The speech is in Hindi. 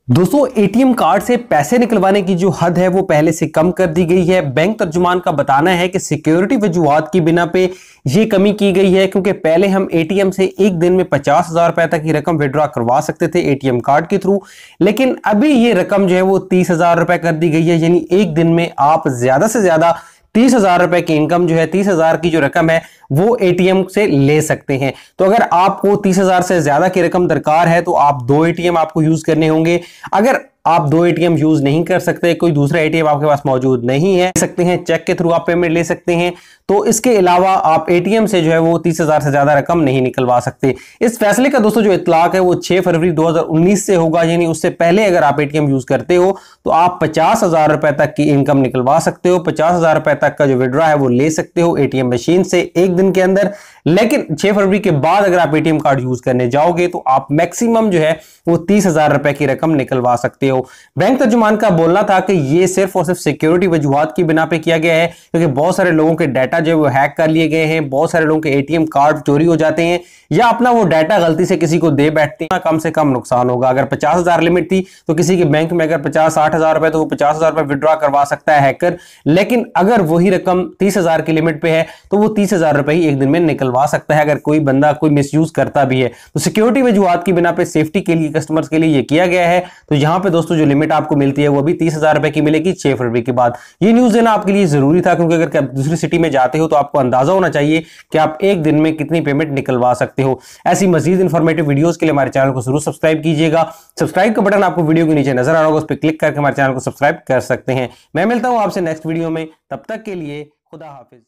दोस्तों एटीएम कार्ड से पैसे निकलवाने की जो हद है वो पहले से कम कर दी गई है। बैंक तर्जुमान का बताना है कि सिक्योरिटी वजूहात की बिना पे ये कमी की गई है, क्योंकि पहले हम एटीएम से एक दिन में 50,000 रुपए तक की रकम विड्रॉ करवा सकते थे एटीएम कार्ड के थ्रू, लेकिन अभी ये रकम जो है वो 30,000 रुपए कर दी गई है। यानी एक दिन में आप ज्यादा से ज्यादा 30,000 रुपए की इनकम जो है, 30,000 की जो रकम है वो एटीएम से ले सकते हैं। तो अगर आपको 30,000 से ज्यादा की रकम दरकार है तो आप दो एटीएम आपको यूज करने होंगे। अगर आप दो एटीएम यूज नहीं कर सकते, कोई दूसरा एटीएम आपके पास मौजूद नहीं है, ले सकते हैं चेक के थ्रू आप पेमेंट ले सकते हैं। तो इसके अलावा आप एटीएम से जो है वो 30,000 से ज्यादा रकम नहीं निकलवा सकते। इस फैसले का दोस्तों जो इतलाक है वो 6 फरवरी 2019 से होगा। यानी उससे पहले अगर आप एटीएम यूज करते हो तो आप 50,000 रुपए तक की इनकम निकलवा सकते हो। 50,000 रुपए तक का जो विड्रॉ है वो ले सकते हो एटीएम मशीन से एक दिन के अंदर। लेकिन 6 फरवरी के बाद अगर आप एटीएम कार्ड यूज करने जाओगे तो आप मैक्सिमम जो है वो 30,000 रुपए की रकम निकलवा सकते हो। बैंक तर्जुमान का बोलना था कि ये सिर्फ और सिर्फ सिक्योरिटी वजूहात की बिना पे किया गया है, क्योंकि बहुत सारे लोगों के डाटा जो है वो हैक कर लिए गए हैं, बहुत सारे लोगों के एटीएम कार्ड चोरी हो जाते हैं या अपना वो डाटा गलती से किसी को दे बैठते हैं। कम से कम नुकसान होगा। अगर 50,000 लिमिट थी तो किसी के बैंक में अगर 50-60,000 रुपए तो वो 50,000 रुपए विड्रॉ करवा सकता है हैकर। लेकिन अगर वही रकम 30,000 की लिमिट पे है तो वो 30,000 रुपए ही एक दिन में निकलवा सकता है, अगर कोई बंदा कोई मिसयूज करता भी है। तो सिक्योरिटी वजूहात की बिना पे, सेफ्टी के लिए, कस्टमर्स के लिए ये किया गया है। तो यहां पे दोस्तों जो लिमिट आपको मिलती है वो भी 30,000 रुपए की मिलेगी 6 फरवरी के बाद। ये न्यूज देना आपके लिए जरूरी था, क्योंकि अगर दूसरी सिटी में जाते हो तो आपको अंदाजा होना चाहिए कि आप एक दिन में कितनी पेमेंट निकलवा सकते हो। ऐसी मजीद इंफॉर्मेटिव वीडियोस के लिए हमारे चैनल को जरूर सब्सक्राइब कीजिएगा। सब्सक्राइब का बटन आपको वीडियो के नीचे नजर आ रहा होगा, उस पर क्लिक करके हमारे चैनल को सब्सक्राइब कर सकते हैं। मैं मिलता हूं आपसे नेक्स्ट वीडियो में, तब तक के लिए खुदा हाफिज।